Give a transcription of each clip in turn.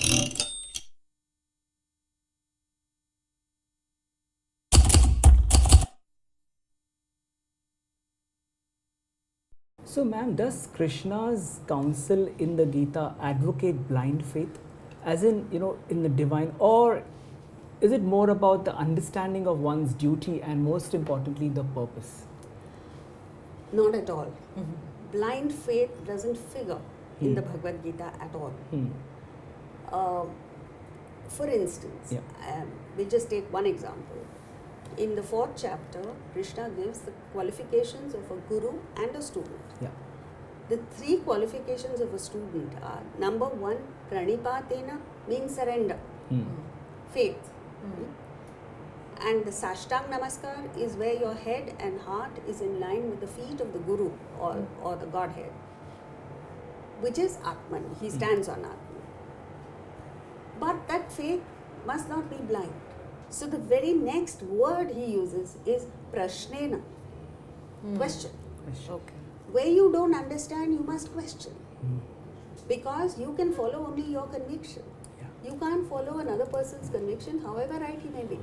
So, ma'am, does Krishna's counsel in the Gita advocate blind faith, as in, in the divine, or is it more about the understanding of one's duty and most importantly, the purpose? Not at all. Blind faith doesn't figure in the Bhagavad Gita at all. For instance, we'll just take one example. In the 4th chapter, Krishna gives the qualifications of a guru and a student. The 3 qualifications of a student are: number 1, pranipadena, means surrender, faith. And the Sashtang Namaskar is where your head and heart is in line with the feet of the Guru or the Godhead, which is Atman. He stands on Atman. But that faith must not be blind. So the very next word he uses is prashna, question. Okay. Where you don't understand, you must question. Because you can follow only your conviction. You can't follow another person's conviction, however right he may be.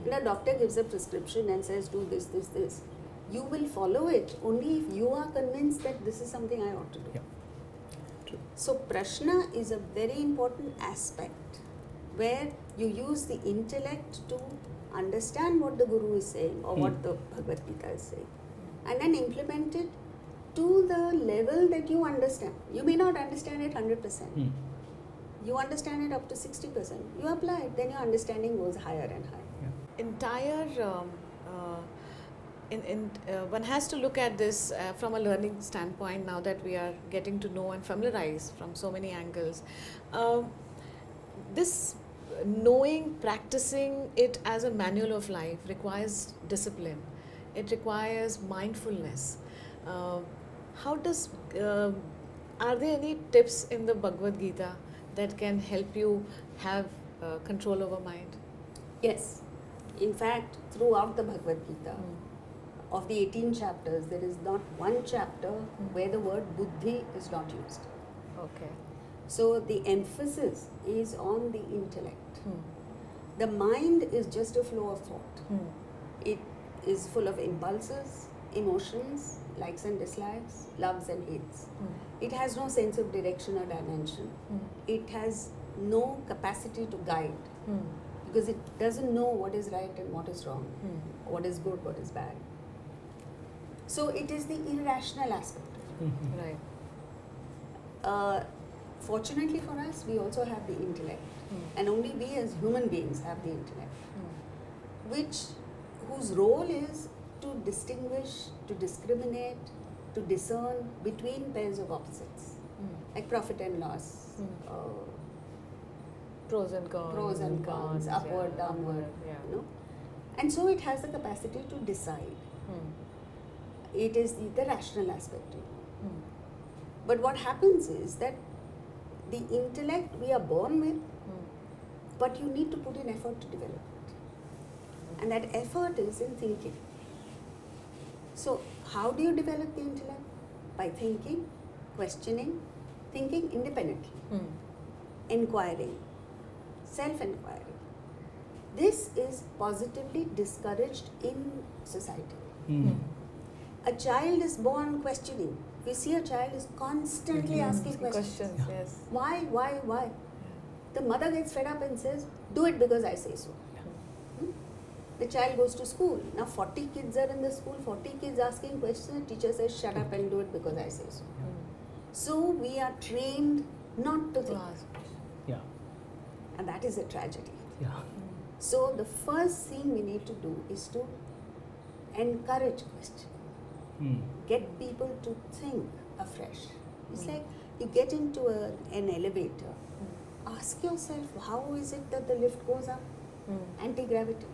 And a doctor gives a prescription and says, do this, this, this. You will follow it only if you are convinced that this is something I ought to do. So prashna is a very important aspect where you use the intellect to understand what the Guru is saying or what the Bhagavad Gita is saying, and then implement it to the level that you understand. You may not understand it 100%. You understand it up to 60%. You apply it, then your understanding goes higher and higher. One has to look at this from a learning standpoint now that we are getting to know and familiarize from so many angles. This knowing, practicing it as a manual of life requires discipline. It requires mindfulness. Are there any tips in the Bhagavad Gita that can help you have control over mind? Yes. In fact, throughout the Bhagavad Gita, of the 18 chapters, there is not one chapter where the word buddhi is not used. Okay. So the emphasis is on the intellect. The mind is just a flow of thought. It is full of impulses, emotions, likes and dislikes, loves and hates. It has no sense of direction or dimension. It has no capacity to guide because it doesn't know what is right and what is wrong, what is good, what is bad. So it is the irrational aspect. Right. Fortunately for us, we also have the intellect, and only we as human beings have the intellect, whose role is to distinguish, to discriminate, to discern between pairs of opposites, like profit and loss, pros and cons, upward, downward, and so it has the capacity to decide. It is the rational aspect. But what happens is that the intellect we are born with, but you need to put in effort to develop it. And that effort is in thinking. So how do you develop the intellect? By thinking, questioning, thinking independently, inquiring, self-inquiry. This is positively discouraged in society. A child is born questioning. We see a child is constantly asking questions. Yes. Why? The mother gets fed up and says, do it because I say so. The child goes to school. Now 40 kids are in the school, 40 kids asking questions. The teacher says, shut up and do it because I say so. So we are trained not to think. And that is a tragedy. So the first thing we need to do is to encourage questions. Get people to think afresh. It's like you get into an elevator. Ask yourself, how is it that the lift goes up? Anti-gravity.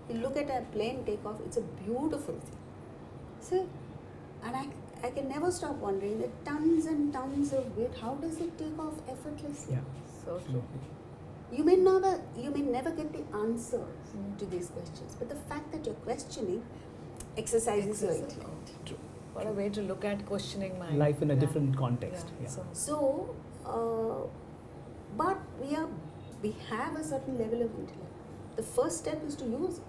You look at a plane take off, it's a beautiful thing. So, and I can never stop wondering that tons and tons of weight, how does it take off effortlessly? So true. You may never get the answers to these questions, but the fact that you're questioning exercises your intellect. True. What a way to look at questioning mind. Life in a different context. So, we have a certain level of intellect. The first step is to use it.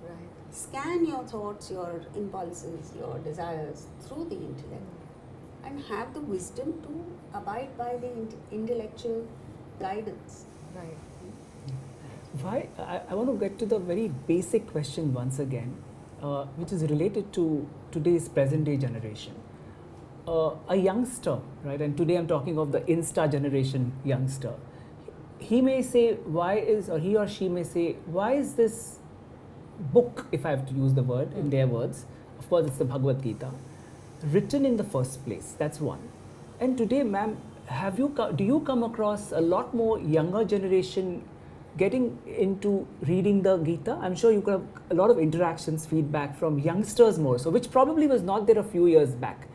Right. Scan your thoughts, your impulses, your desires through the intellect and have the wisdom to abide by the intellectual guidance. Right. Why? I want to get to the very basic question once again, which is related to today's present day generation. A youngster, right? And today I'm talking of the Insta-generation youngster. He may say, he or she may say, why is this book, if I have to use the word in their words, of course it's the Bhagavad Gita, written in the first place? That's one. And today, ma'am, do you come across a lot more younger generation getting into reading the Gita? I'm sure you could have a lot of interactions, feedback from youngsters more so, which probably was not there a few years back.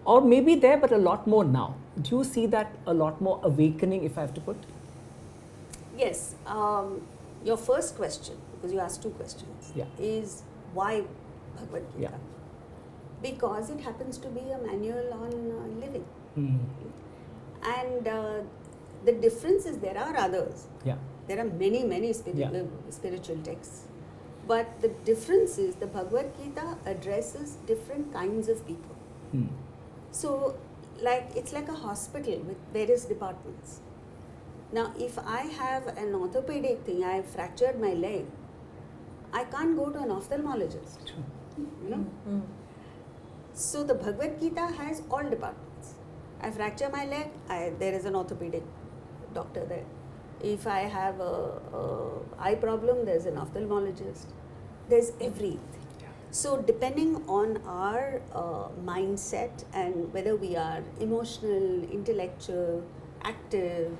Or maybe there, but a lot more now. Do you see that a lot more awakening, if I have to put? Yes. Your first question, because you asked two questions, is why Bhagavad Gita? Yeah. Because it happens to be a manual on living. And the difference is there are others. Yeah. There are many spiritual texts. But the difference is the Bhagavad Gita addresses different kinds of people. So, it's like a hospital with various departments. Now, if I have an orthopedic thing, I have fractured my leg, I can't go to an ophthalmologist. You know? So, the Bhagavad Gita has all departments. I fracture my leg, there is an orthopedic doctor there. If I have a eye problem, there's an ophthalmologist. There's everything. So depending on our mindset and whether we are emotional, intellectual, active,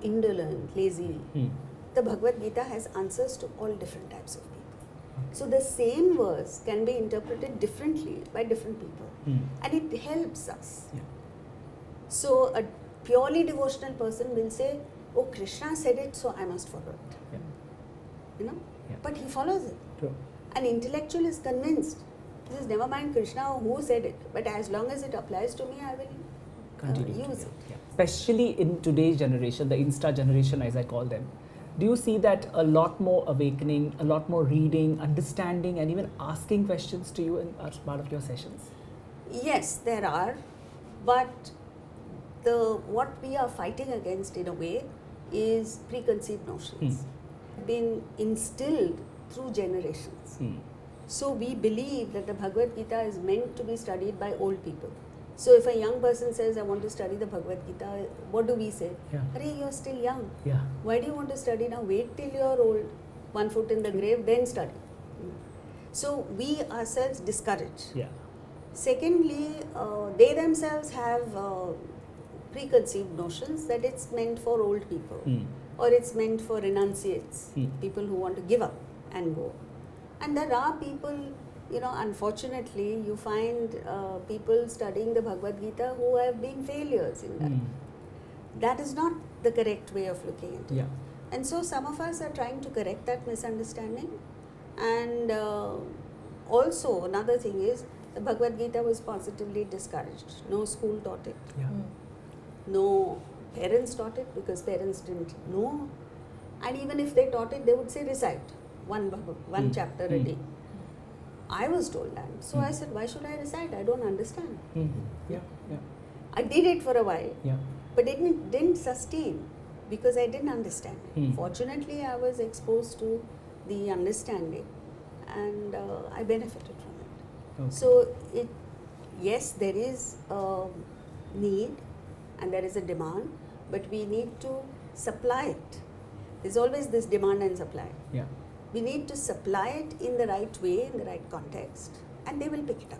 indolent, lazy, the Bhagavad Gita has answers to all different types of people. So the same verse can be interpreted differently by different people. And it helps us. So a purely devotional person will say, oh, Krishna said it, so I must follow it. You know? But he follows it. True. An intellectual is convinced. This is never mind Krishna or who said it, but as long as it applies to me, I will use it. Especially in today's generation, the Insta-generation as I call them. Do you see that a lot more awakening, a lot more reading, understanding, and even asking questions to you as part of your sessions? Yes, there are. But what we are fighting against in a way is preconceived notions. Been instilled through generations. So we believe that the Bhagavad Gita is meant to be studied by old people. So if a young person says, I want to study the Bhagavad Gita, what do we say? Arey, you're still young. Why do you want to study now? Wait till you're old, 1 foot in the grave, then study. So we ourselves discourage. Secondly, they themselves have preconceived notions that it's meant for old people or it's meant for renunciates, people who want to give up and go. And there are people, unfortunately, you find people studying the Bhagavad Gita who have been failures in life. That is not the correct way of looking at it. And so some of us are trying to correct that misunderstanding. And also another thing is, the Bhagavad Gita was positively discouraged. No school taught it. No parents taught it because parents didn't know. And even if they taught it, they would say recite one chapter a day. I was told that. So I said, why should I recite? I don't understand. I did it for a while, but it didn't sustain because I didn't understand. Fortunately, I was exposed to the understanding and I benefited from it. So yes, there is a need and there is a demand, but we need to supply it. There's always this demand and supply. We need to supply it in the right way, in the right context, and they will pick it up.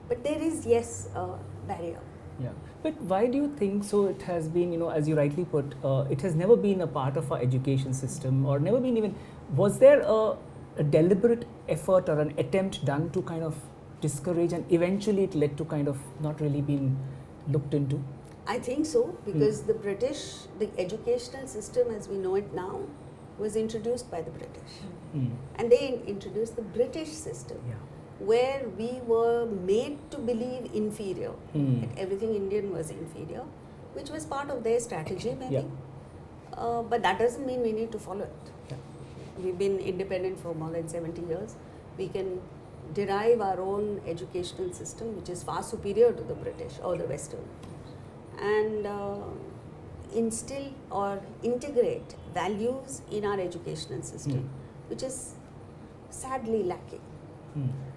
But there is, yes, a barrier. But why do you think so? It has been, as you rightly put, it has never been a part of our education system or never been even, was there a deliberate effort or an attempt done to kind of discourage and eventually it led to kind of not really being looked into? I think so, because the educational system as we know it now was introduced by the British. And they introduced the British system, where we were made to believe inferior, that everything Indian was inferior. which was part of their strategy maybe. Yeah. But that doesn't mean we need to follow it. Yeah. We've been independent for more than 70 years. We can derive our own educational system, which is far superior to the British or the Western, and instill or integrate values in our educational system, which is sadly lacking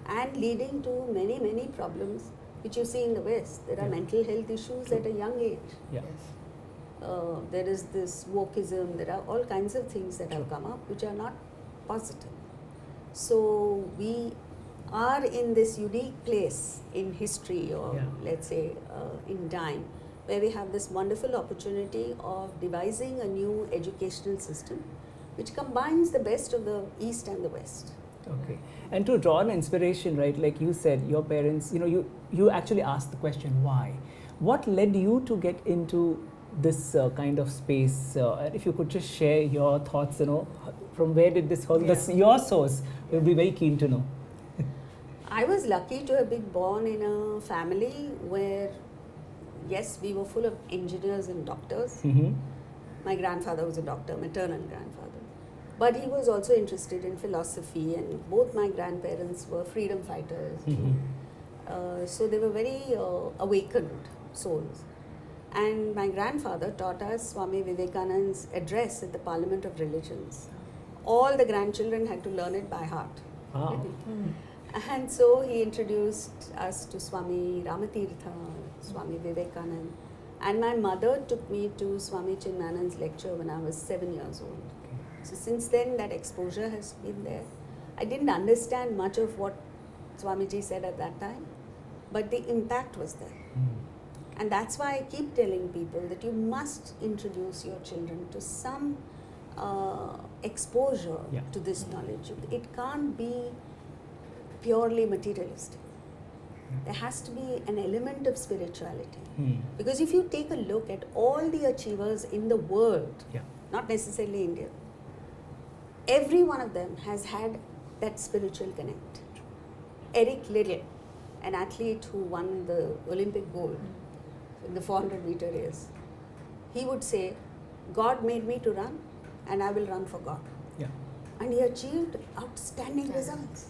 and leading to many, many problems which you see in the West. There are mental health issues at a young age. Yeah. There is this wokeism, there are all kinds of things that have come up which are not positive. So we are in this unique place in history, or let's say in time, where we have this wonderful opportunity of devising a new educational system which combines the best of the East and the West. Okay. And to draw an inspiration, right, like you said, your parents, you actually asked the question, why? What led you to get into this kind of space? If you could just share your thoughts, from where did this whole, your source, we'll be very keen to know. I was lucky to have been born in a family where, yes, we were full of engineers and doctors. My grandfather was a doctor, maternal grandfather. But he was also interested in philosophy, and both my grandparents were freedom fighters. So they were very awakened souls. And my grandfather taught us Swami Vivekananda's address at the Parliament of Religions. All the grandchildren had to learn it by heart. Wow. And so he introduced us to Swami Ramatirtha, Swami Vivekananda. And my mother took me to Swami Chinmayanand's lecture when I was 7 years old. So since then, that exposure has been there. I didn't understand much of what Swamiji said at that time, but the impact was there. And that's why I keep telling people that you must introduce your children to some exposure to this knowledge. It can't be purely materialistic. There has to be an element of spirituality. Because if you take a look at all the achievers in the world, not necessarily India, every one of them has had that spiritual connect. Eric Liddell, an athlete who won the Olympic gold in the 400-meter race, he would say, God made me to run and I will run for God. And he achieved outstanding results.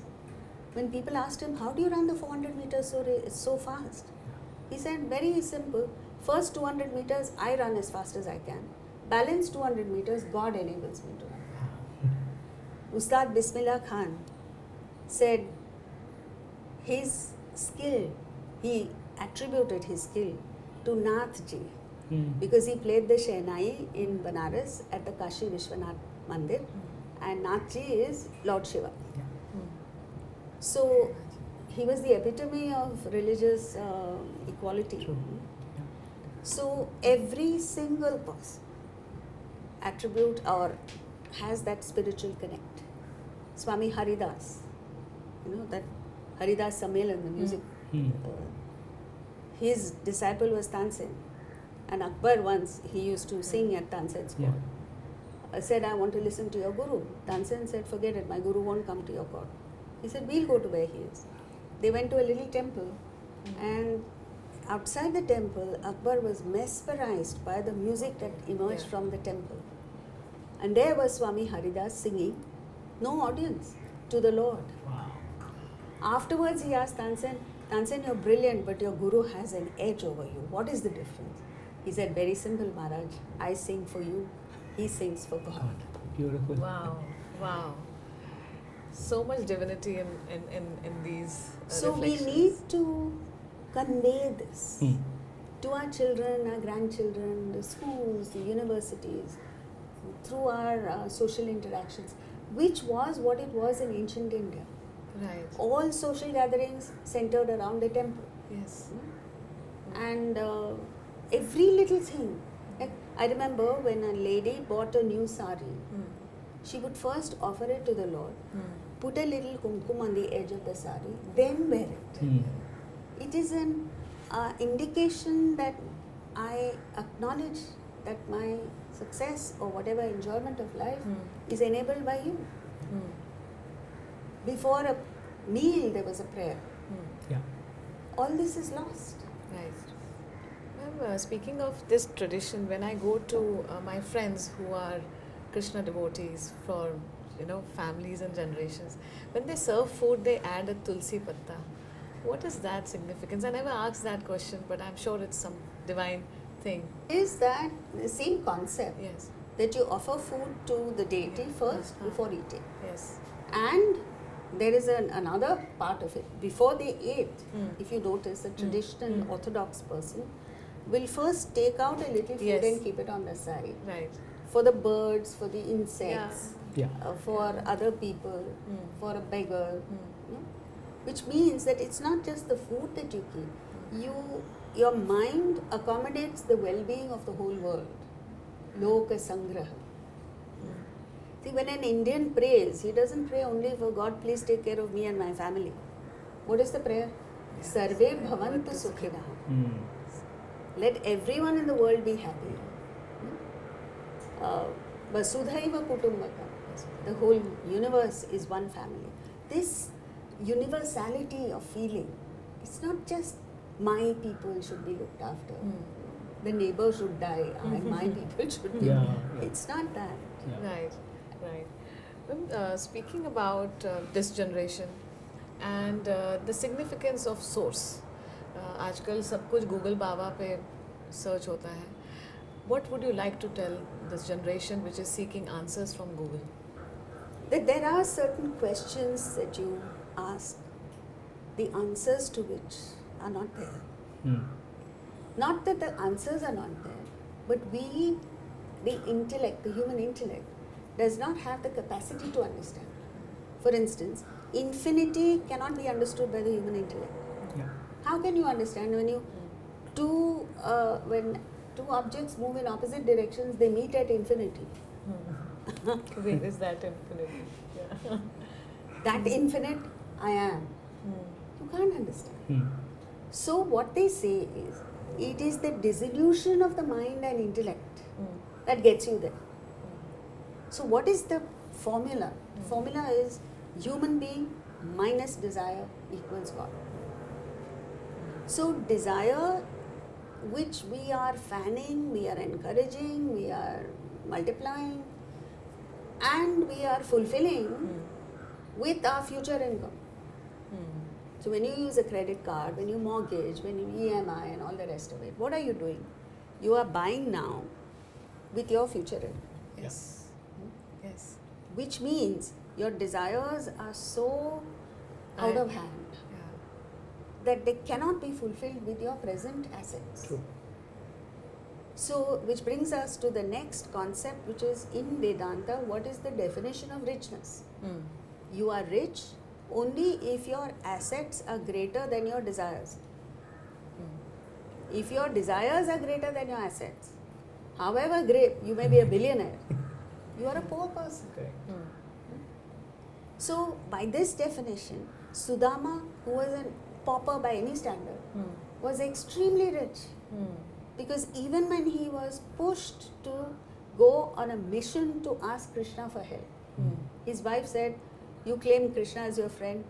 When people asked him, how do you run the 400 meters so fast? He said, very simple. First 200 meters, I run as fast as I can. Balance 200 meters, God enables me to run. Ustad Bismillah Khan said his skill, he attributed his skill to Nath Ji, because he played the Shehnai in Banaras at the Kashi Vishwanath Mandir, and Nath Ji is Lord Shiva. So he was the epitome of religious equality. So every single person attribute or has that spiritual connect. Swami Haridas, that Haridas Sammelan, the music. His disciple was Tansen, and Akbar once, he used to sing at Tansen's court. Said, I want to listen to your guru. Tansen said, forget it, my guru won't come to your court. He said, we'll go to where he is. They went to a little temple, and outside the temple, Akbar was mesmerized by the music that emerged from the temple. And there was Swami Haridas singing, no audience, to the Lord. Wow. Afterwards, he asked Tansen, Tansen, you're brilliant, but your guru has an edge over you. What is the difference? He said, very simple, Maharaj. I sing for you, he sings for God. Beautiful. Wow. So much divinity in these So reflections. we need to convey this to our children, our grandchildren, the schools, the universities, through our social interactions, which was what it was in ancient India. Right. All social gatherings centered around a temple. Yes. And every little thing. Like, I remember when a lady bought a new sari, she would first offer it to the Lord, put a little kumkum on the edge of the sari, then wear it. It is an indication that I acknowledge that my success or whatever enjoyment of life is enabled by you. Before a meal, there was a prayer. All this is lost. Right. Ma'am, speaking of this tradition, when I go to my friends who are Krishna devotees for families and generations, when they serve food, they add a tulsi patta. What is that significance? I never asked that question, but I'm sure it's some divine thing. Is that the same concept Yes. that you offer food to the deity first before eating? Yes. And there is another part of it. Before they ate, if you notice, a traditional orthodox person will first take out a little food Yes. and keep it on the side. Right. For the birds, for the insects, Yeah. for other people, for a beggar. Which means that it's not just the food that you keep. Your mind accommodates the well-being of the whole world. Loka Sangraha. See, when an Indian prays, he doesn't pray only for God, please take care of me and my family. What is the prayer? Sarve bhavantu sukhina. Let everyone in the world be happy. Vasudhaiva kutumbakam. The whole universe is one family. This universality of feeling, it's not just my people should be looked after. The neighbor should die and my people should be. Yeah. It's not that. Yeah. Right. Speaking about this generation and the significance of source, आजकल सब कुछ Google बाबा पे search होता है. What would you like to tell this generation which is seeking answers from Google? That there are certain questions that you ask, the answers to which are not there. Not that the answers are not there, but we, the intellect, the human intellect, does not have the capacity to understand. For instance, infinity cannot be understood by the human intellect. Yeah. How can you understand when two objects move in opposite directions, they meet at infinity? Where is that infinity? Yeah. That infinite, I am. You can't understand. So what they say is, it is the dissolution of the mind and intellect that gets you there. So what is the formula? The formula is human being minus desire equals God. So desire, which we are fanning, we are encouraging, we are multiplying, and we are fulfilling with our future income. So when you use a credit card, when you mortgage, when you EMI and all the rest of it, what are you doing? You are buying now with your future income. Yes. Yes. Which means your desires are so out of hand that they cannot be fulfilled with your present assets. True. So, which brings us to the next concept, which is in Vedanta, what is the definition of richness? You are rich only if your assets are greater than your desires. If your desires are greater than your assets, however great, you may be a billionaire, you are a poor person. Correct. So, by this definition, Sudama, who was a pauper by any standard, was extremely rich. Because even when he was pushed to go on a mission to ask Krishna for help, his wife said, you claim Krishna as your friend?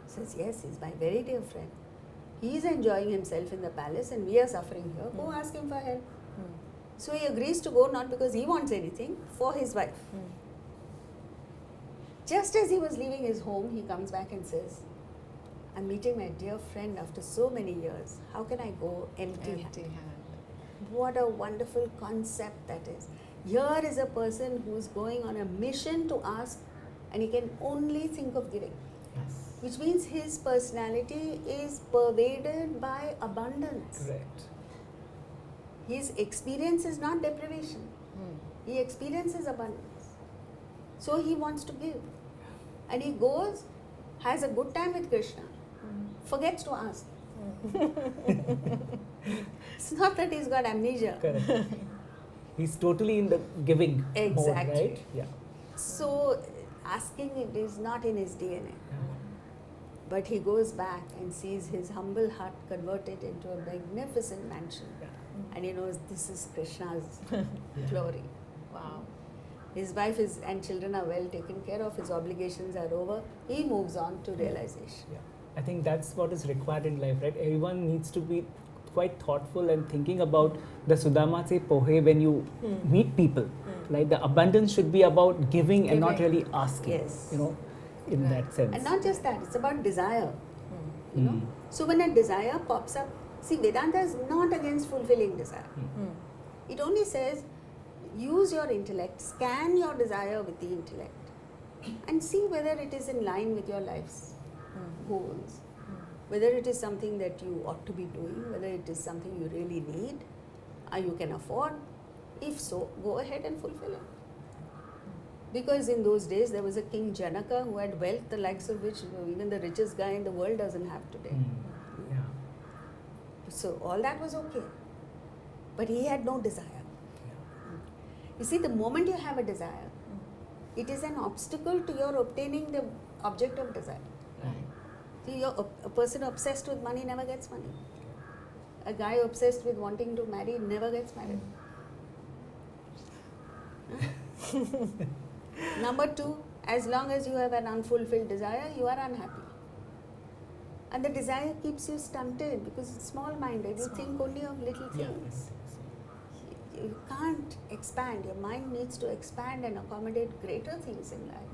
He says, yes, he's my very dear friend. He is enjoying himself in the palace and we are suffering here. Go ask him for help. So he agrees to go, not because he wants anything, for his wife. Just as he was leaving his home, he comes back and says, I'm meeting my dear friend after so many years. How can I go empty-handed? What a wonderful concept that is. Here is a person who is going on a mission to ask, and he can only think of giving. Yes. Which means his personality is pervaded by abundance. Correct. His experience is not deprivation. He experiences abundance. So he wants to give. And he goes, has a good time with Krishna, forgets to ask. It's not that he's got amnesia. Correct. He's totally in the giving mode, right? Yeah. So asking it is not in his DNA. But he goes back and sees his humble hut converted into a magnificent mansion. And he knows this is Krishna's glory. Wow. His wife and children are well taken care of, his obligations are over, he moves on to realization. Yeah. I think that's what is required in life, right? Everyone needs to be quite thoughtful and thinking about the Sudama se pohe when you meet people. Like the abundance should be about giving and not Giving. really asking. Yes. You know, in Right. that sense. And not just that, it's about desire. You know. Mm. So when a desire pops up, see, Vedanta is not against fulfilling desire. It only says use your intellect, scan your desire with the intellect, and see whether it is in line with your life's goals, whether it is something that you ought to be doing, whether it is something you really need, or you can afford. If so, go ahead and fulfill it. Because in those days there was a King Janaka who had wealth the likes of which even the richest guy in the world doesn't have today. Yeah. So all that was okay. But he had no desire. You see, the moment you have a desire, it is an obstacle to your obtaining the object of desire. Right. See, a person obsessed with money never gets money. A guy obsessed with wanting to marry never gets married. Number two, as long as you have an unfulfilled desire, you are unhappy. And the desire keeps you stunted because it's small-minded. You think only of little things. You can't expand. Your mind needs to expand and accommodate greater things in life.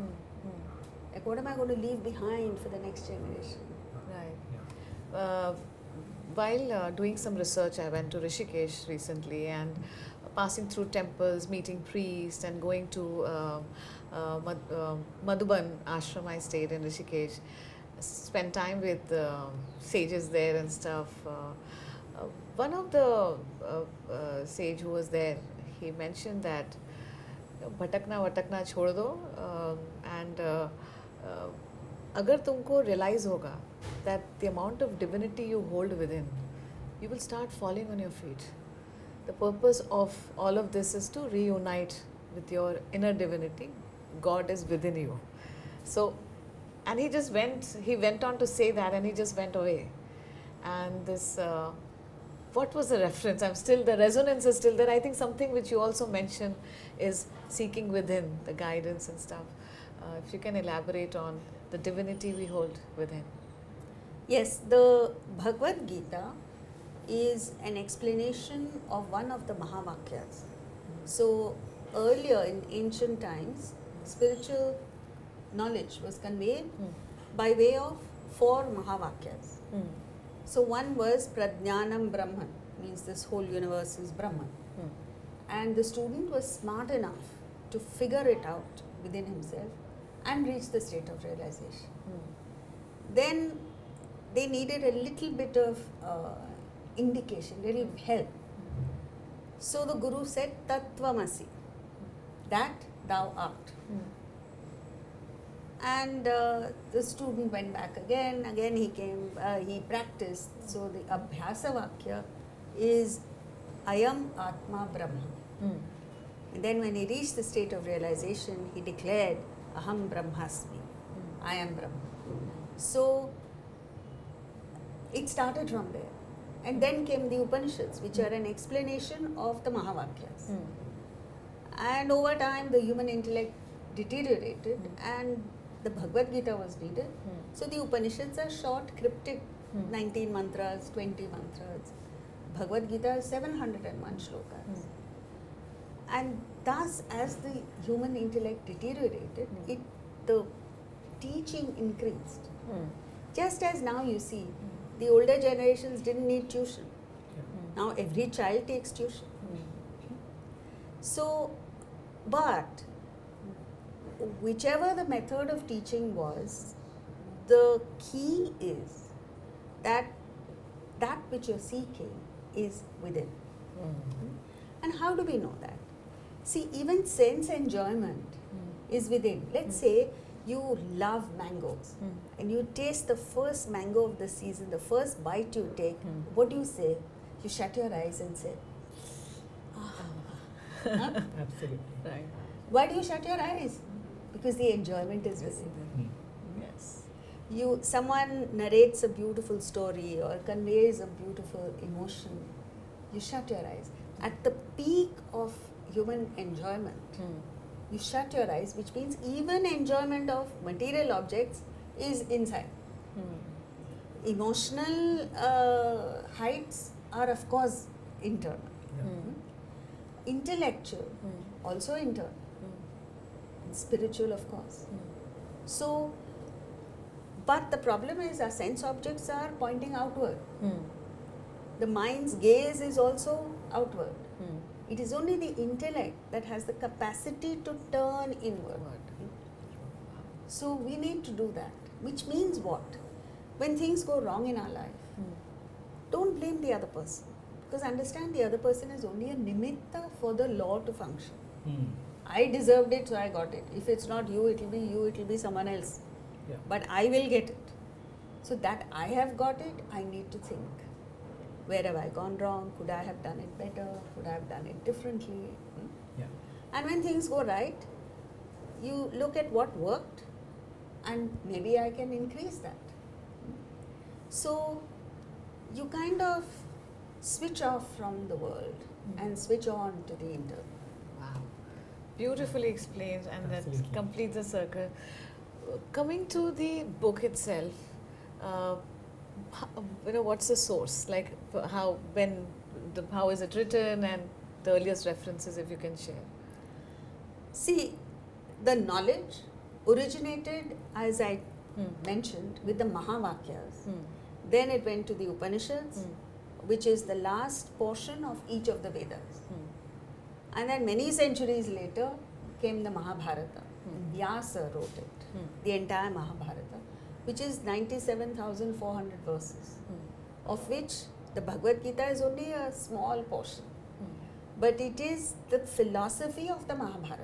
Like, what am I going to leave behind for the next generation? Right. While doing some research, I went to Rishikesh recently and passing through temples, meeting priests, and going to Madhuban ashram. I stayed in Rishikesh, spent time with sages there and stuff. One of the sage who was there, he mentioned that भटकना छोड़ दो and अगर तुमको realize होगा that the amount of divinity you hold within, you will start falling on your feet. The purpose of all of this is to reunite with your inner divinity. God is within you. So, and he went on to say that, and he just went away. And this, what was the reference? The resonance is still there. I think something which you also mentioned is seeking within, the guidance and stuff. If you can elaborate on the divinity we hold within. Yes, the Bhagavad Gita is an explanation of one of the Mahavakyas. So, earlier in ancient times, spiritual knowledge was conveyed by way of 4 Mahavakyas. So, one was Prajnanam Brahman, means this whole universe is Brahman. And the student was smart enough to figure it out within himself and reach the state of realization. Then they needed a little bit of indication, little help. So the Guru said, Tattvamasi, that thou art. And the student went back again he came, he practiced. So the Abhyasa Vakya is Ayam Atma Brahma. And then when he reached the state of realization, he declared, Aham Brahmasmi, I am Brahma. So it started from there. And then came the Upanishads, which are an explanation of the Mahavakyas. And over time, the human intellect deteriorated and the Bhagavad Gita was needed. So the Upanishads are short, cryptic, 19 mantras, 20 mantras. Bhagavad Gita is 701 shlokas. And thus, as the human intellect deteriorated, the teaching increased. Just as now you see, the older generations didn't need tuition. Now every child takes tuition. So, but whichever the method of teaching was, the key is that which you're seeking is within. And how do we know that? See, even sense enjoyment is within. Let's say you love mangoes and you taste the first mango of the season, the first bite you take, what do you say? You shut your eyes and say, Absolutely. Right. Why do you shut your eyes? Because the enjoyment is within. Yes. Someone narrates a beautiful story or conveys a beautiful emotion, you shut your eyes. At the peak of human enjoyment, you shut your eyes, which means even enjoyment of material objects is inside. Emotional heights are of course internal. Yeah. Intellectual, also internal. Spiritual, of course. So, but the problem is our sense objects are pointing outward. The mind's gaze is also outward. It is only the intellect that has the capacity to turn inward. So we need to do that. Which means what? When things go wrong in our life, don't blame the other person. Because understand the other person is only a nimitta for the law to function. I deserved it, so I got it. If it's not you, it will be someone else. Yeah. But I will get it. So that I have got it, I need to think. Where have I gone wrong? Could I have done it better? Could I have done it differently? Yeah. And when things go right, you look at what worked and maybe I can increase that. So you kind of switch off from the world and switch on to the internal. Wow. Beautifully explained, and Absolutely. that completes the circle. Coming to the book itself, what's the source? Like how is it written, and the earliest references, if you can share. See, the knowledge originated, as I mentioned, with the Mahavakyas. Then it went to the Upanishads, which is the last portion of each of the Vedas. And then many centuries later came the Mahabharata. Vyasa wrote it, the entire Mahabharata, which is 97,400 verses, of which the Bhagavad Gita is only a small portion. But it is the philosophy of the Mahabharata.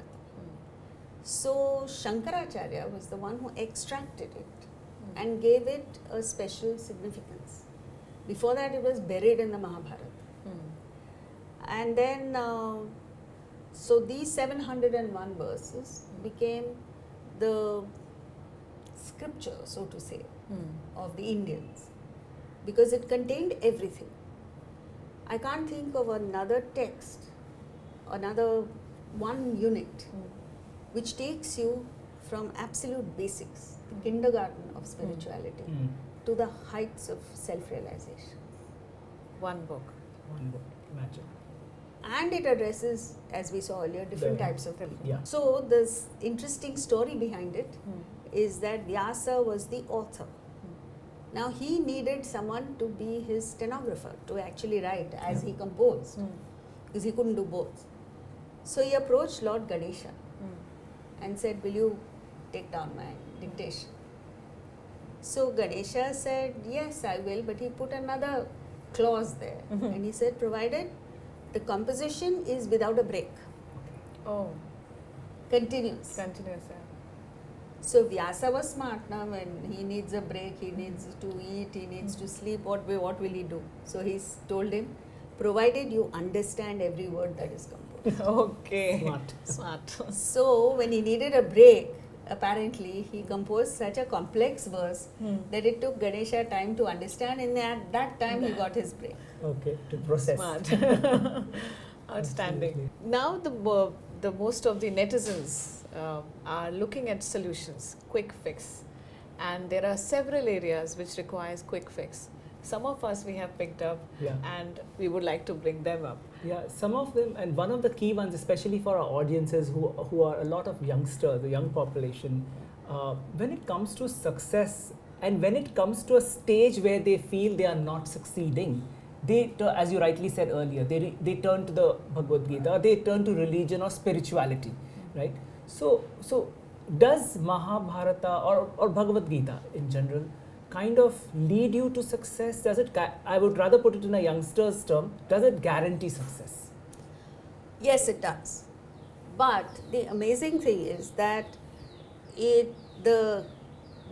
So Shankaracharya was the one who extracted it and gave it a special significance. Before that, it was buried in the Mahabharata. And then, so these 701 verses became the scripture, so to say, of the Indians, because it contained everything. I can't think of another text, another one unit, which takes you from absolute basics, the kindergarten of spirituality, to the heights of self-realization. One book. One book. Imagine. And it addresses, as we saw earlier, different types of people. Yeah. So this interesting story behind it is that Vyasa was the author. Now he needed someone to be his stenographer, to actually write as he composed, because he couldn't do both. So he approached Lord Ganesha and said, will you take down my dictation? So Ganesha said, yes, I will, but he put another clause there. And he said, provided the composition is without a break, Oh, continuous. continuous. So Vyasa was smart now. When he needs a break, he needs to eat, he needs to sleep, what will he do? So he told him, provided you understand every word that is composed. Okay. Smart. So when he needed a break, apparently he composed such a complex verse that it took Ganesha time to understand, and at that time he got his break. Okay, to process. Smart. Outstanding. Absolutely. Now the most of the netizens are looking at solutions, quick fix, and there are several areas which requires quick fix. Some of us we have picked up, Yeah. and we would like to bring them up. Yeah, some of them, and one of the key ones, especially for our audiences who are a lot of youngsters, the young population, when it comes to success and when it comes to a stage where they feel they are not succeeding, as you rightly said earlier, they turn to the Bhagavad Gita, they turn to religion or spirituality, right? So does Mahabharata or Bhagavad Gita in general kind of lead you to success? Does it? I would rather put it in a youngster's term. Does it guarantee success? Yes, it does. But the amazing thing is that the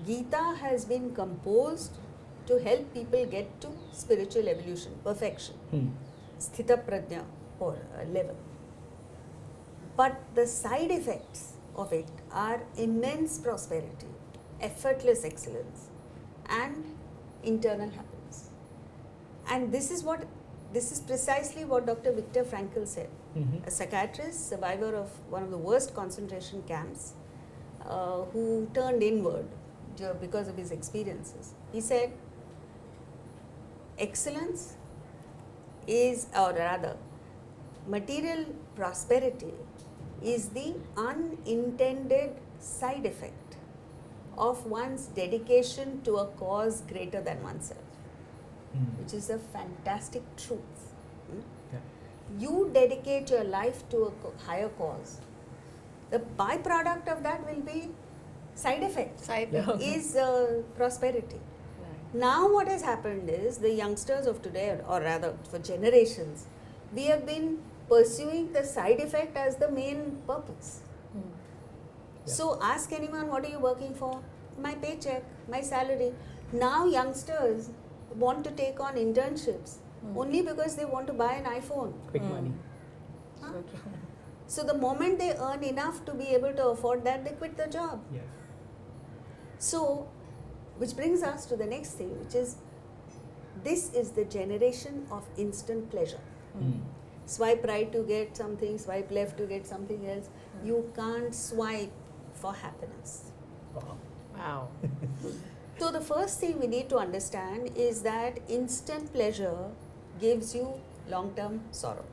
Gita has been composed to help people get to spiritual evolution, perfection, sthita prajna or level. But the side effects of it are immense prosperity, effortless excellence, and internal happiness. And this is precisely what Dr. Viktor Frankl said, a psychiatrist, survivor of one of the worst concentration camps, who turned inward because of his experiences. He said, excellence is, or rather, material prosperity is the unintended side effect of one's dedication to a cause greater than oneself, which is a fantastic truth. Yeah. You dedicate your life to a higher cause. The byproduct of that will be side effect, Yeah. is prosperity. Right. Now what has happened is the youngsters of today, or rather for generations, we have been pursuing the side effect as the main purpose. Yeah. So ask anyone, what are you working for? My paycheck, my salary. Now youngsters want to take on internships only because they want to buy an iPhone. Quick money. Huh? So true. So the moment they earn enough to be able to afford that, they quit the job. Yeah. So, which brings us to the next thing, which is, this is the generation of instant pleasure. Swipe right to get something, swipe left to get something else. You can't swipe for happiness. Wow. Wow. So the first thing we need to understand is that instant pleasure gives you long-term sorrow,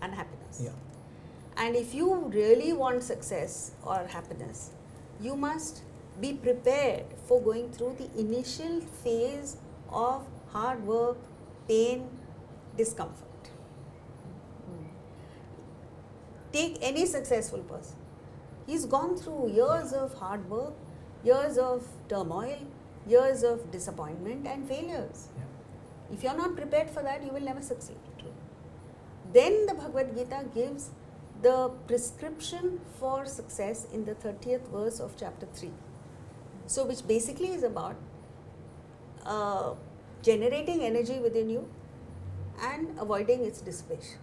unhappiness. Yeah. And if you really want success or happiness, you must be prepared for going through the initial phase of hard work, pain, discomfort. Take any successful person. He's gone through years of hard work, years of turmoil, years of disappointment and failures. Yeah. If you're not prepared for that, you will never succeed. Then the Bhagavad Gita gives the prescription for success in the 30th verse of chapter 3. So, which basically is about generating energy within you and avoiding its dissipation.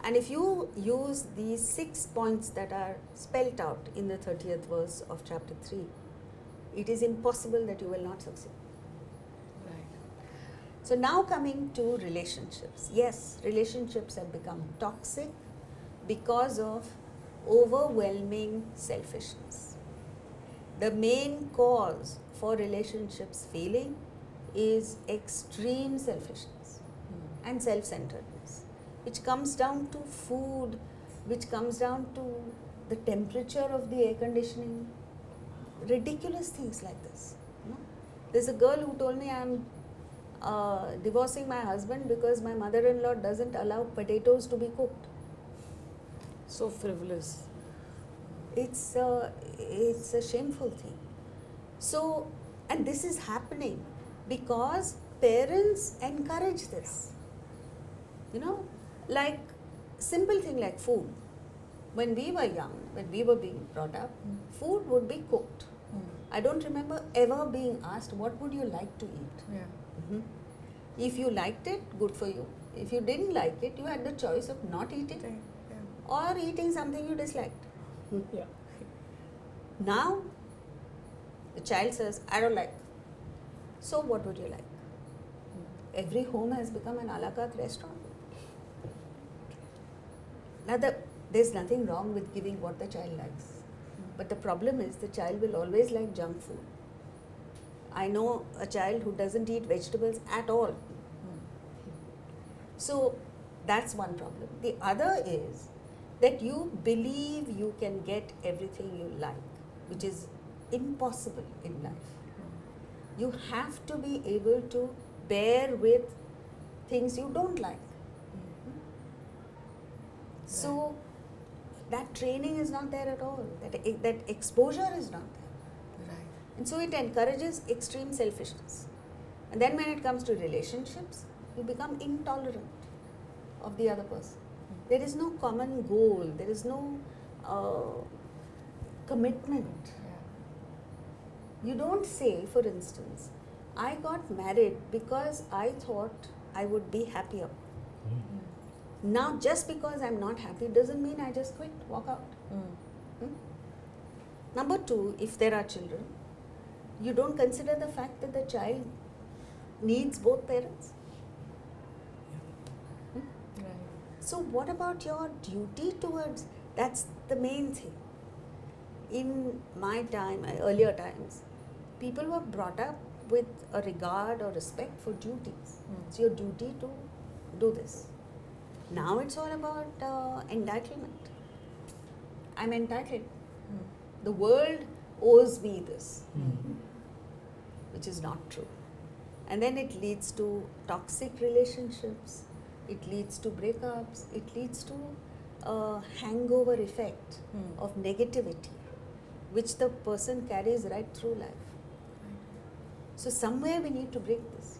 And if you use these 6 points that are spelt out in the 30th verse of chapter 3, it is impossible that you will not succeed. Right. So now coming to relationships. Yes, relationships have become toxic because of overwhelming selfishness. The main cause for relationships failing is extreme selfishness and self-centeredness, which comes down to food, which comes down to the temperature of the air conditioning, ridiculous things like this. There's a girl who told me, I'm divorcing my husband because my mother-in-law doesn't allow potatoes to be cooked. So frivolous. It's a shameful thing. So, and this is happening because parents encourage this. Like simple thing like food. When we were young, when we were being brought up, food would be cooked. I don't remember ever being asked, what would you like to eat? Yeah. If you liked it, good for you. If you didn't like it, you had the choice of not eating Yeah. or eating something you disliked. Yeah. Now, the child says, I don't like. So what would you like? Every home has become an a la carte restaurant. Now, there's nothing wrong with giving what the child likes. But the problem is the child will always like junk food. I know a child who doesn't eat vegetables at all. So that's one problem. The other is that you believe you can get everything you like, which is impossible in life. You have to be able to bear with things you don't like. So that training is not there at all. That exposure is not there. Right. And so it encourages extreme selfishness. And then when it comes to relationships, you become intolerant of the other person. There is no common goal. There is no commitment. You don't say, for instance, I got married because I thought I would be happier. Now, just because I'm not happy doesn't mean I just quit, walk out. Number two, if there are children, you don't consider the fact that the child needs both parents. Right. So what about your duty towards, that's the main thing. In my time, earlier times, people were brought up with a regard or respect for duties. It's your duty to do this. Now it's all about entitlement. I'm entitled. The world owes me this, which is not true. And then it leads to toxic relationships, it leads to breakups, it leads to a hangover effect of negativity, which the person carries right through life. So somewhere we need to break this.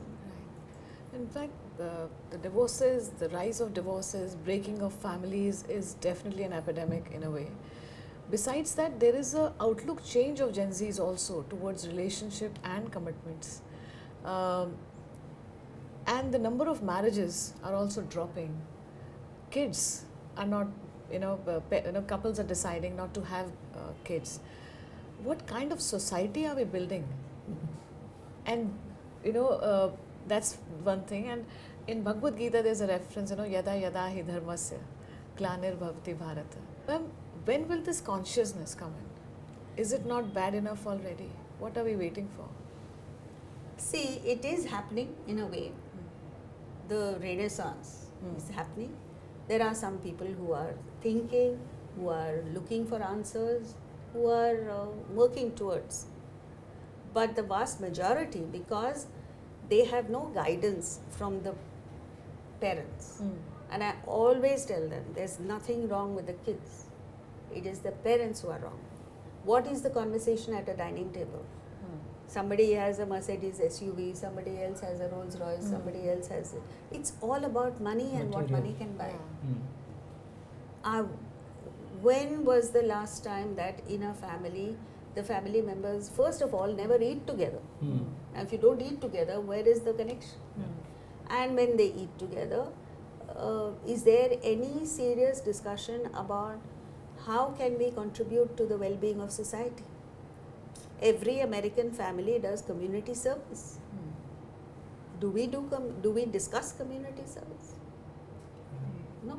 Right. In fact, the divorces, the rise of divorces, breaking of families is definitely an epidemic in a way. Besides that, there is a outlook change of Gen Zs also towards relationship and commitments. And the number of marriages are also dropping. Kids are not, couples are deciding not to have kids. What kind of society are we building? And, that's one thing. And in Bhagavad Gita, there's a reference, yada yada hi dharmasya, glanir bhavati bharata. When will this consciousness come in? Is it not bad enough already? What are we waiting for? See, it is happening in a way. The Renaissance is happening. There are some people who are thinking, who are looking for answers, who are working towards. But the vast majority, because they have no guidance from the parents. And I always tell them, there's nothing wrong with the kids. It is the parents who are wrong. What is the conversation at a dining table? Somebody has a Mercedes SUV, somebody else has a Rolls Royce, somebody else has it. It's all about money and what money can buy. When was the last time that in a family, the family members, first of all, never eat together? And if you don't eat together, where is the connection? And when they eat together, is there any serious discussion about how can we contribute to the well-being of society? Every American family does community service. Do we discuss community service? No.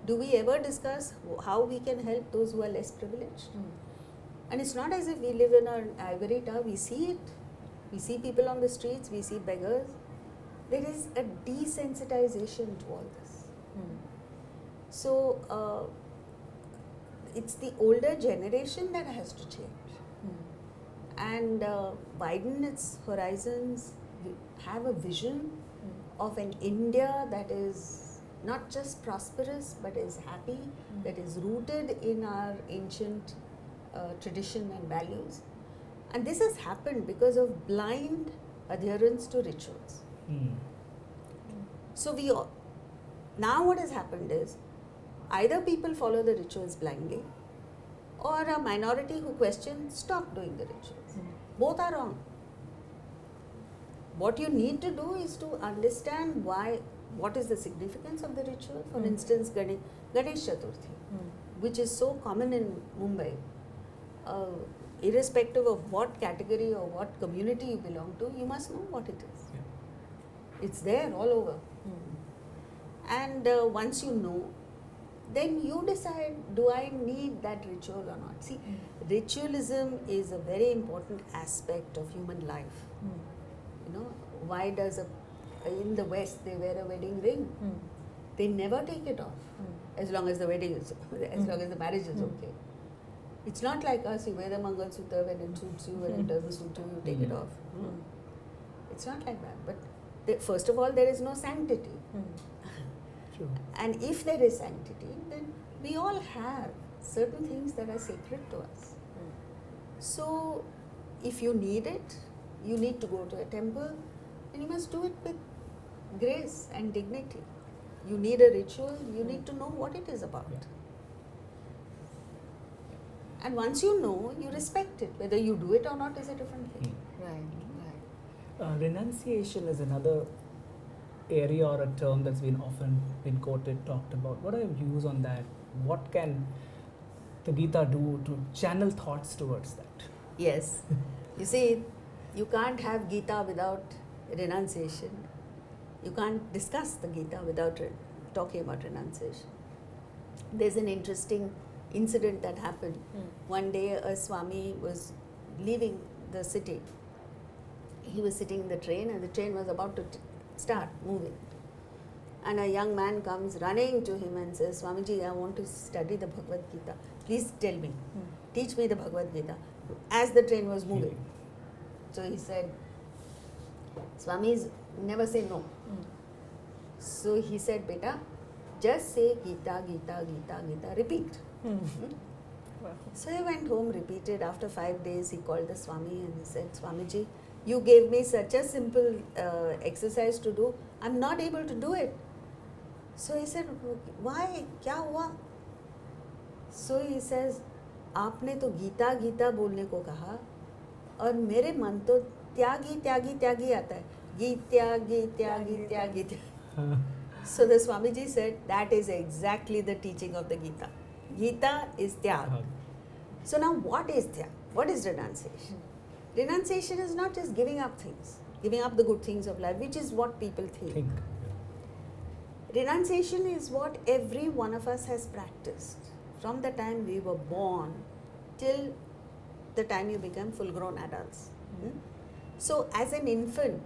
Do we ever discuss how we can help those who are less privileged? And it's not as if we live in an ivory tower. We see it. We see people on the streets. We see beggars. There is a desensitization to all this. So it's the older generation that has to change. And widen its horizons, have a vision of an India that is not just prosperous but is happy, that is rooted in our ancient tradition and values. And this has happened because of blind adherence to rituals. So now what has happened is, either people follow the rituals blindly, or a minority who question stop doing the rituals. Both are wrong. What you need to do is to understand what is the significance of the ritual. For instance, Ganesh Chaturthi, which is so common in Mumbai. Irrespective of what category or what community you belong to, you must know what it is. It's there all over. And once you know, then you decide, do I need that ritual or not? See, ritualism is a very important aspect of human life. Why does in the West they wear a wedding ring? They never take it off, as long as the wedding is, as long as the marriage is okay. It's not like us, you wear the Mangal Sutra when it suits you, when it doesn't suit you, you take it off. It's not like that. But first of all, there is no sanctity. True. And if there is sanctity, then we all have certain things that are sacred to us. So, if you need it, you need to go to a temple, and you must do it with grace and dignity. You need a ritual, you need to know what it is about. And once you know, you respect it. Whether you do it or not is a different thing. Right. Renunciation is another area or a term that's often been quoted, talked about. What are your views on that? What can the Gita do to channel thoughts towards that? Yes. You see, you can't have Gita without renunciation. You can't discuss the Gita without talking about renunciation. There's an interesting incident that happened. One day a Swami was leaving the city. He was sitting in the train and the train was about to start moving. And a young man comes running to him and says, Swamiji, I want to study the Bhagavad Gita. Please tell me, teach me the Bhagavad Gita. As the train was moving. So he said, Swamis never say no. So he said, Beta, just say Gita, Gita, Gita, Gita, repeat. So he went home, repeated. After 5 days, he called the Swami and he said, Swamiji, you gave me such a simple exercise to do. I'm not able to do it. So he said, why? Kya hua? So he says, आपने तो गीता गीता बोलने को कहा और मेरे मन तो त्यागी त्यागी त्यागी आता है. Gita, Gita, Gita. So the Swamiji said, that is exactly the teaching of the Gita. Gita is Tyag. So now what is Tyag? What is renunciation? Renunciation is not just giving up things, giving up the good things of life, which is what people think. Renunciation is what every one of us has practiced from the time we were born till the time you become full-grown adults. So as an infant,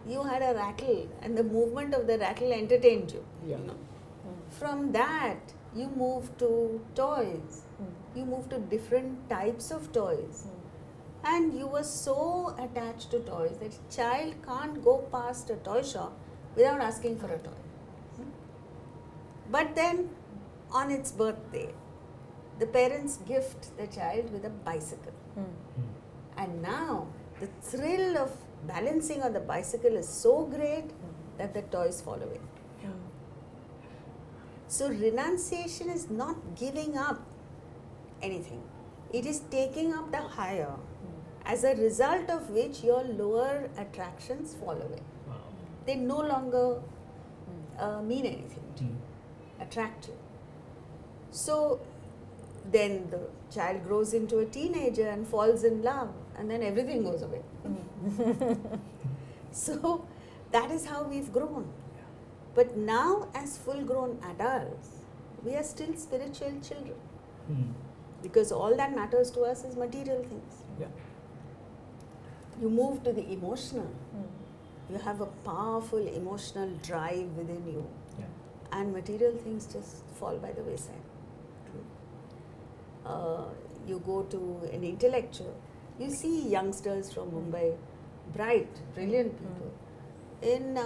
you had a rattle and the movement of the rattle entertained you. Yeah. You know. From that, you move to toys. You move to different types of toys. And you were so attached to toys that a child can't go past a toy shop without asking for a toy. But then, on its birthday, the parents gift the child with a bicycle. And now, the thrill of balancing on the bicycle is so great that the toys fall away. So renunciation is not giving up anything. It is taking up the higher, as a result of which your lower attractions fall away. They no longer mean anything to you, attract you. So then the child grows into a teenager and falls in love, and then everything goes away. So that is how we've grown. But now, as full-grown adults, we are still spiritual children. Because all that matters to us is material things. Yeah. You move to the emotional. You have a powerful emotional drive within you. Yeah. And material things just fall by the wayside. You go to an intellectual. You see youngsters from Mumbai, bright, brilliant people, in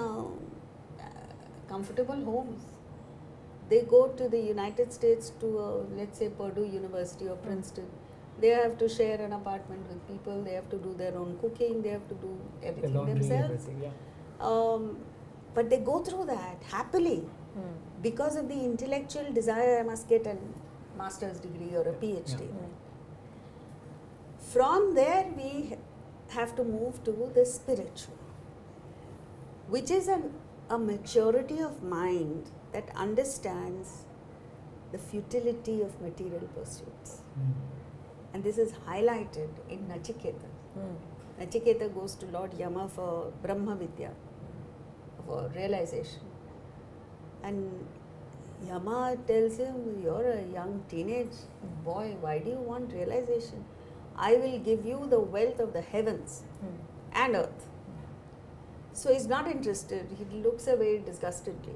comfortable homes. They go to the United States to, let's say, Purdue University or Princeton. They have to share an apartment with people. They have to do their own cooking. They have to do everything The laundry, themselves. everything, yeah. But they go through that happily because of the intellectual desire. I must get a master's degree or a PhD. From there, we have to move to the spiritual, which is a maturity of mind that understands the futility of material pursuits. And this is highlighted in Nachiketa. Nachiketa goes to Lord Yama for Brahma Vidya, for realization. And Yama tells him, you're a young teenage boy, why do you want realization? I will give you the wealth of the heavens and earth. So he's not interested, he looks away disgustedly.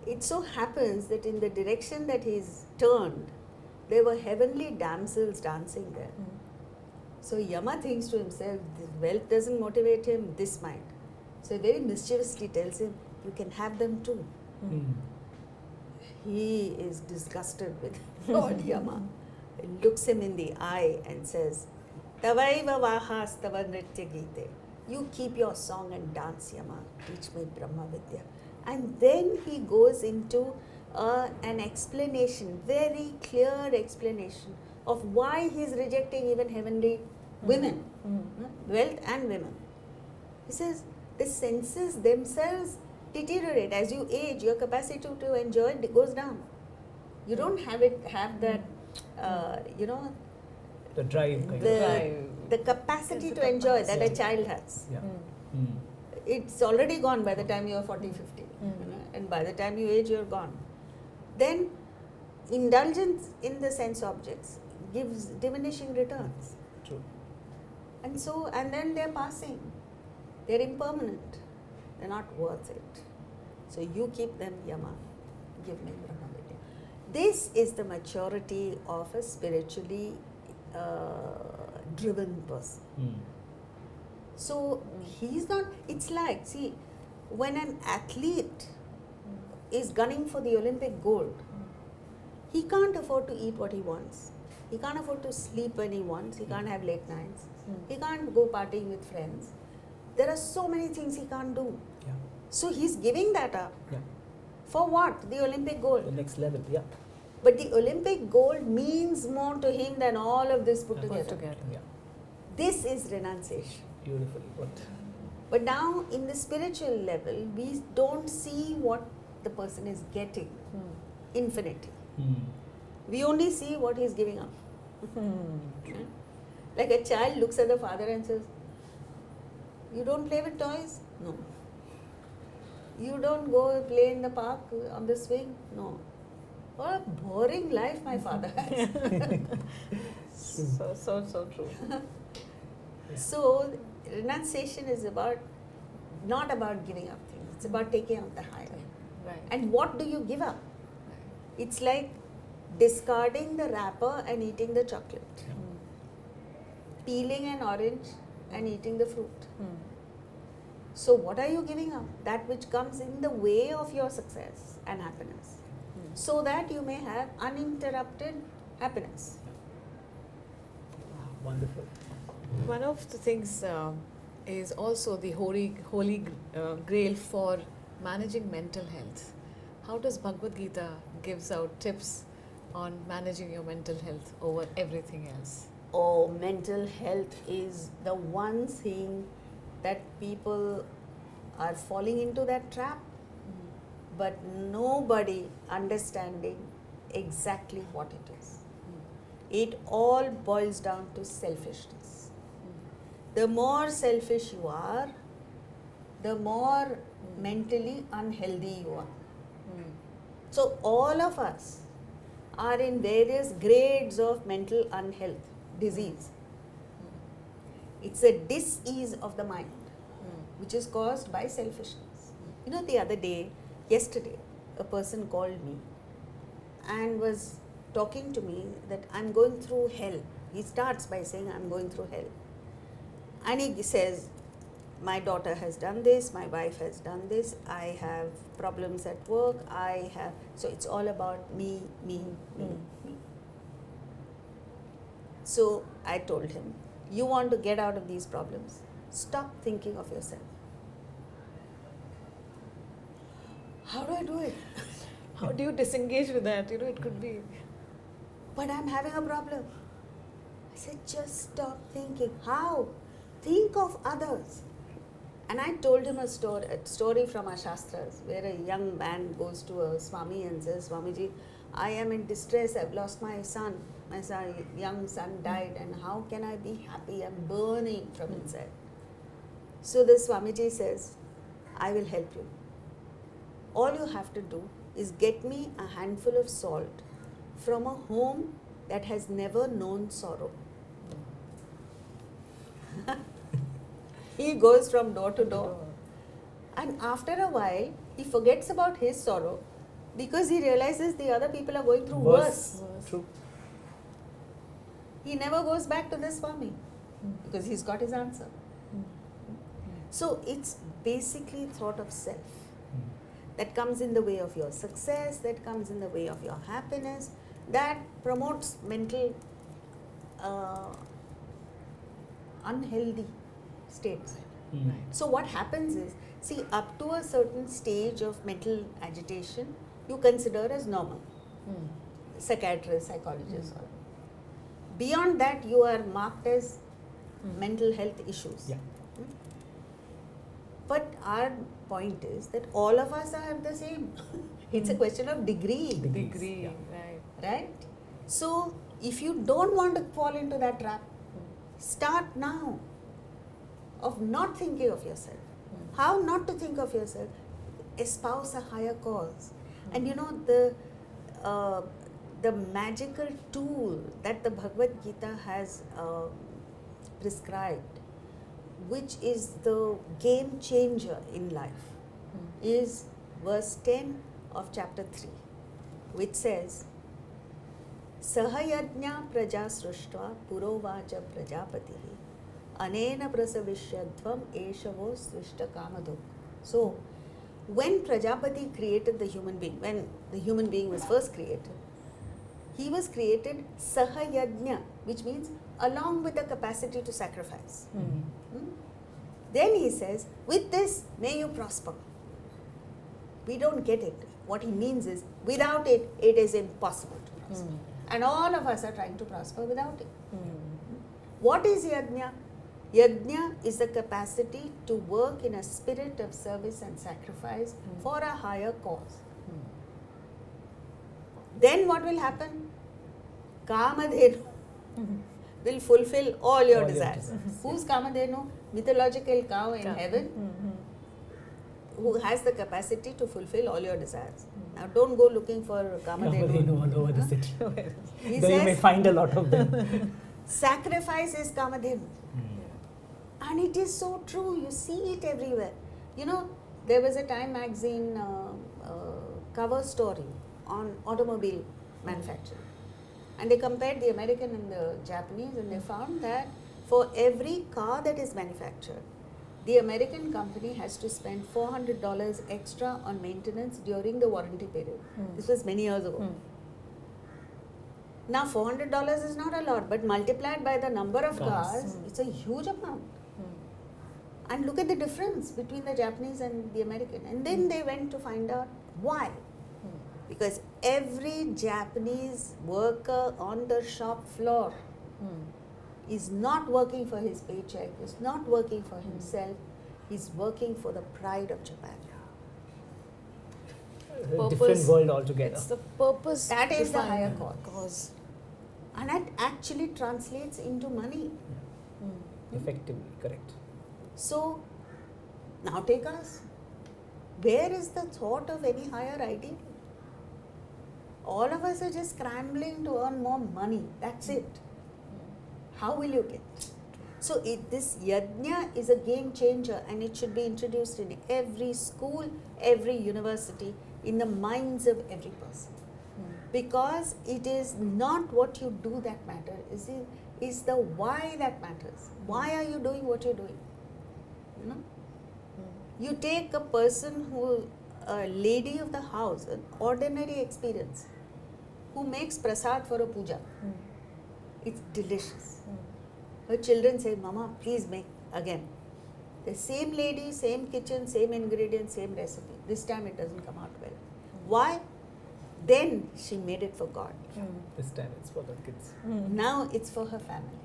It so happens that in the direction that he's turned, there were heavenly damsels dancing there. So Yama thinks to himself, this wealth doesn't motivate him, this might. So very mischievously tells him, you can have them too. He is disgusted with Lord Yama. He looks him in the eye and says, Tavaiva vahas tava nritya gite. You keep your song and dance, Yama. Teach me Brahma Vidya. And then he goes into an explanation, very clear explanation of why he is rejecting even heavenly women, wealth and women. He says, the senses themselves deteriorate. As you age, your capacity to enjoy it goes down. You don't have that, The drive kind of. the capacity to enjoy that a child has. Yeah. It's already gone by the time you are 40, 50. And by the time you age, you're gone. Then indulgence in the sense objects gives diminishing returns. True. And then they're passing. They're impermanent. They're not worth it. So you keep them Yama, give me Brahma Vidya. This is the maturity of a spiritually driven person. So he's not, it's like, see, when an athlete is gunning for the Olympic gold, he can't afford to eat what he wants. He can't afford to sleep when he wants. He can't have late nights. He can't go partying with friends. There are so many things he can't do. Yeah. So he's giving that up. Yeah. For what? The Olympic gold. The next level. Yeah. But the Olympic gold means more to him than all of this put Yeah. together. Yeah. This is renunciation. Beautifully put. But now, in the spiritual level, we don't see what the person is getting infinitely. We only see what he's giving up. Yeah? Like a child looks at the father and says, "You don't play with toys?" No. "You don't go play in the park on the swing?" No. What a boring life my father has. So true. So, renunciation is not about giving up things, it's about taking out the higher. Right. And what do you give up? It's like discarding the wrapper and eating the chocolate, peeling an orange and eating the fruit. So, what are you giving up? That which comes in the way of your success and happiness, so that you may have uninterrupted happiness. Wonderful. One of the things is also the holy grail for managing mental health. How does Bhagavad Gita gives out tips on managing your mental health over everything else? Oh, mental health is the one thing that people are falling into that trap, but nobody understanding exactly what it is. It all boils down to selfishness. The more selfish you are, the more mentally unhealthy you are. So all of us are in various grades of mental unhealth, disease. It's a dis-ease of the mind, which is caused by selfishness. You know, the other day, yesterday, a person called me and was talking to me that I'm going through hell. He starts by saying, I'm going through hell. And he says, my daughter has done this, my wife has done this, I have problems at work, so it's all about me. So I told him, you want to get out of these problems, stop thinking of yourself. How do I do it? How do you disengage with that? You know, it could be. But I'm having a problem. I said, just stop thinking. How? Think of others. And I told him a story from our Shastras, where a young man goes to a Swami and says, Swamiji, I am in distress, I've lost my son. My young son died, and how can I be happy? I'm burning from inside. So the Swamiji says, I will help you. All you have to do is get me a handful of salt from a home that has never known sorrow. He goes from door to door, and after a while, he forgets about his sorrow because he realizes the other people are going through worse. True. He never goes back to the Swami because he's got his answer. So it's basically thought of self that comes in the way of your success, that comes in the way of your happiness, that promotes mental unhealthy states. Right. So what happens is, see, up to a certain stage of mental agitation, you consider as normal. Psychiatrists, psychologists, all. Beyond that, you are marked as mental health issues. Yeah. But our point is that all of us are the same. It's a question of degree. Degree, Yeah. Right? So, if you don't want to fall into that trap, start now of not thinking of yourself. How not to think of yourself? Espouse a higher cause. And you know, the magical tool that the Bhagavad Gita has prescribed, which is the game changer in life, is verse 10 of chapter 3, which says, Sahayajna praja sruštva purovacha prajapatihi anena prasavishyadvam eshavo svishta kamaduk. So, when Prajapati created the human being, when the human being was first created, he was created Sahayajna, which means along with the capacity to sacrifice. Then he says, with this, may you prosper. We don't get it. What he means is, without it, it is impossible to prosper. And all of us are trying to prosper without it. What is Yagna? Yagna is the capacity to work in a spirit of service and sacrifice for a higher cause. Then what will happen? Kamadhenu will fulfill all your desires. Who's Kamadhenu? Mythological cow in heaven who has the capacity to fulfill all your desires. Now don't go looking for Kamadhenu all over the city. He Though you may says, find a lot of them. sacrifice is Kamadhenu. And it is so true. You see it everywhere. You know, there was a Time magazine cover story on automobile manufacturing. And they compared the American and the Japanese, and they found that for every car that is manufactured, the American company has to spend $400 extra on maintenance during the warranty period. This was many years ago. Now $400 is not a lot, but multiplied by the number of cars, it's a huge amount. And look at the difference between the Japanese and the American. And then they went to find out why. Because every Japanese worker on the shop floor is not working for his paycheck, is not working for himself, he's working for the pride of Japan. A different world altogether. It's the purpose. That is the defined higher cause. And that actually translates into money. Effectively, correct. So, now take us. Where is the thought of any higher ideal? All of us are just scrambling to earn more money. That's it. How will you get? So, this yajna is a game changer, and it should be introduced in every school, every university, in the minds of every person. Because it is not what you do that matters, is the why that matters. Why are you doing what you're doing? You know? You take a person who, a lady of the house, an ordinary experience, who makes prasad for a puja. It's delicious. Her children say, Mama, please make again. The same lady, same kitchen, same ingredients, same recipe. This time it doesn't come out well. Why? Then she made it for God. This time it's for the kids. Now it's for her family.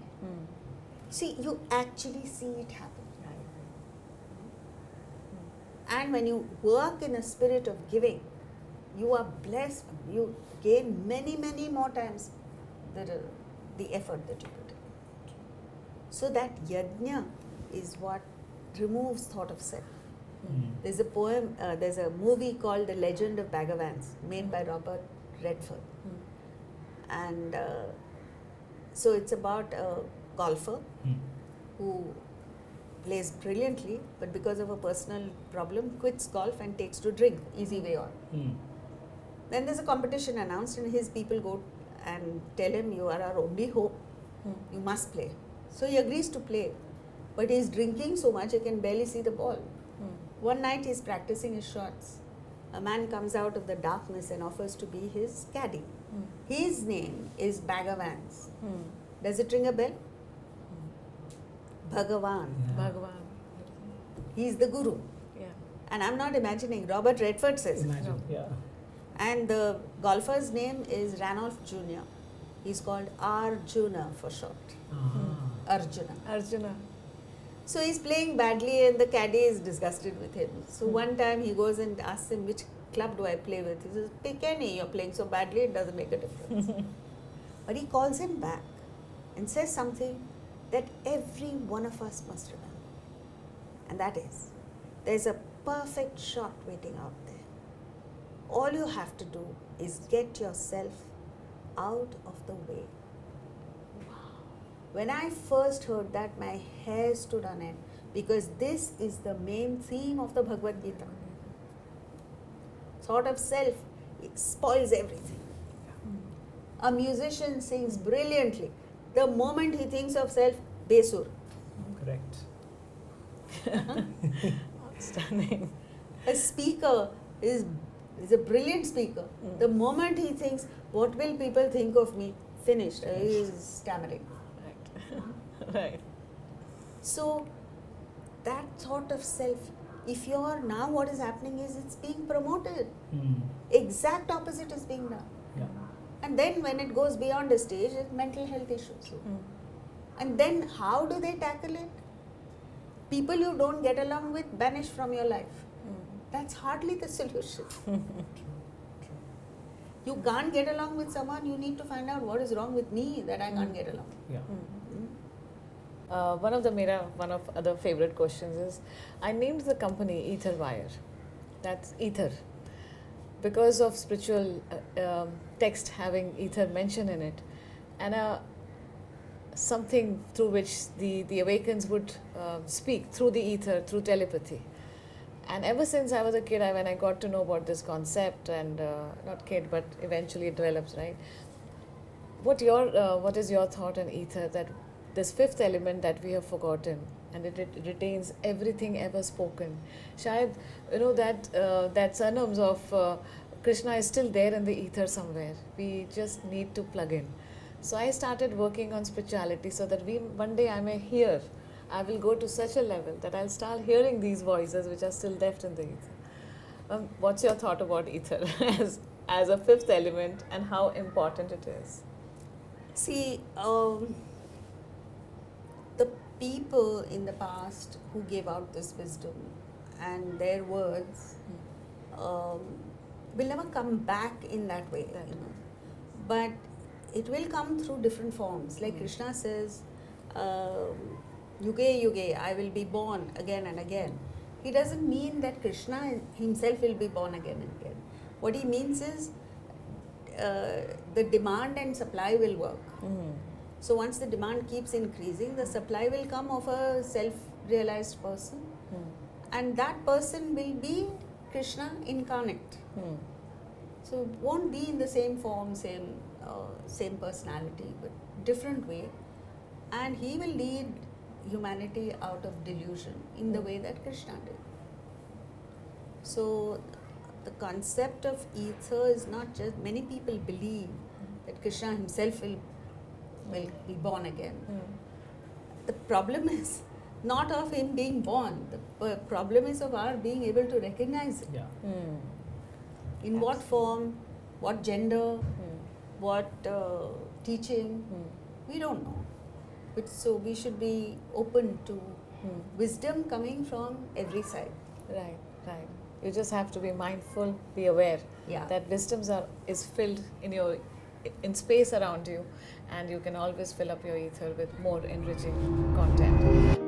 See, you actually see it happen. And when you work in a spirit of giving, you are blessed. You gain many, many more times the effort that you put in. So that yajna is what removes thought of self. There's a poem, there's a movie called The Legend of Bhagavans, made by Robert Redford. And so it's about a golfer who plays brilliantly, but because of a personal problem, quits golf and takes to drink, easy way on. Then there's a competition announced, and his people go and tell him, you are our only hope, you must play. So he agrees to play, but he's drinking so much he can barely see the ball. One night he's practicing his shots. A man comes out of the darkness and offers to be his caddy. His name is Bhagavans. Does it ring a bell? Bhagavan. Bhagavan. He's the guru. Yeah. And I'm not imagining, Robert Redford says it. Imagine, yeah. And the golfer's name is Ranulph Jr. He's called Arjuna for short. Arjuna. Arjuna. So he's playing badly and the caddy is disgusted with him. So one time he goes and asks him, which club do I play with? He says, pick any, you're playing so badly, it doesn't make a difference. But he calls him back and says something that every one of us must remember. And that is, there's a perfect shot waiting out there. All you have to do is get yourself out of the way. When I first heard that, my hair stood on end, because this is the main theme of the Bhagavad Gita. thought of self spoils everything. A musician sings brilliantly. The moment he thinks of self, besur. Correct. Outstanding. A speaker is a brilliant speaker. The moment he thinks, what will people think of me? Finished. He is stammering. Right. Right. So that thought of self, if you're now, what is happening is it's being promoted. Exact opposite is being done. Yeah. And then when it goes beyond a stage, it's mental health issues. And then how do they tackle it? People you don't get along with, banish from your life. That's hardly the solution. You can't get along with someone, you need to find out what is wrong with me that I can't get along. Yeah. One of other favorite questions is, I named the company EtherWire. That's ether, because of spiritual text having ether mentioned in it, and something through which the awakens would speak through the ether, through telepathy. And ever since I was a kid, when I got to know about this concept, and not kid, but eventually it develops, right? What is your thought on ether, that this fifth element that we have forgotten, and it retains everything ever spoken? Shayad, that sanams of Krishna is still there in the ether somewhere. We just need to plug in. So I started working on spirituality so that one day I may hear. I will go to such a level that I'll start hearing these voices which are still left in the ether. What's your thought about ether as a fifth element, and how important it is? See, the people in the past who gave out this wisdom and their words will never come back in that way, but it will come through different forms. Like Krishna says, Yuge Yuge, I will be born again and again. He doesn't mean that Krishna himself will be born again and again. What he means is the demand and supply will work. So once the demand keeps increasing, the supply will come of a self-realized person, and that person will be Krishna incarnate. So it won't be in the same form, same personality, but different way, and he will lead humanity out of delusion in the way that Krishna did. So the concept of ether is not just, many people believe that Krishna himself will be born again. The problem is not of him being born, the problem is of our being able to recognize it. Yeah. In what form, what gender, what teaching, we don't know. But so we should be open to wisdom coming from every side. Right. You just have to be mindful, be aware that wisdom is filled in space around you, and you can always fill up your ether with more enriching content.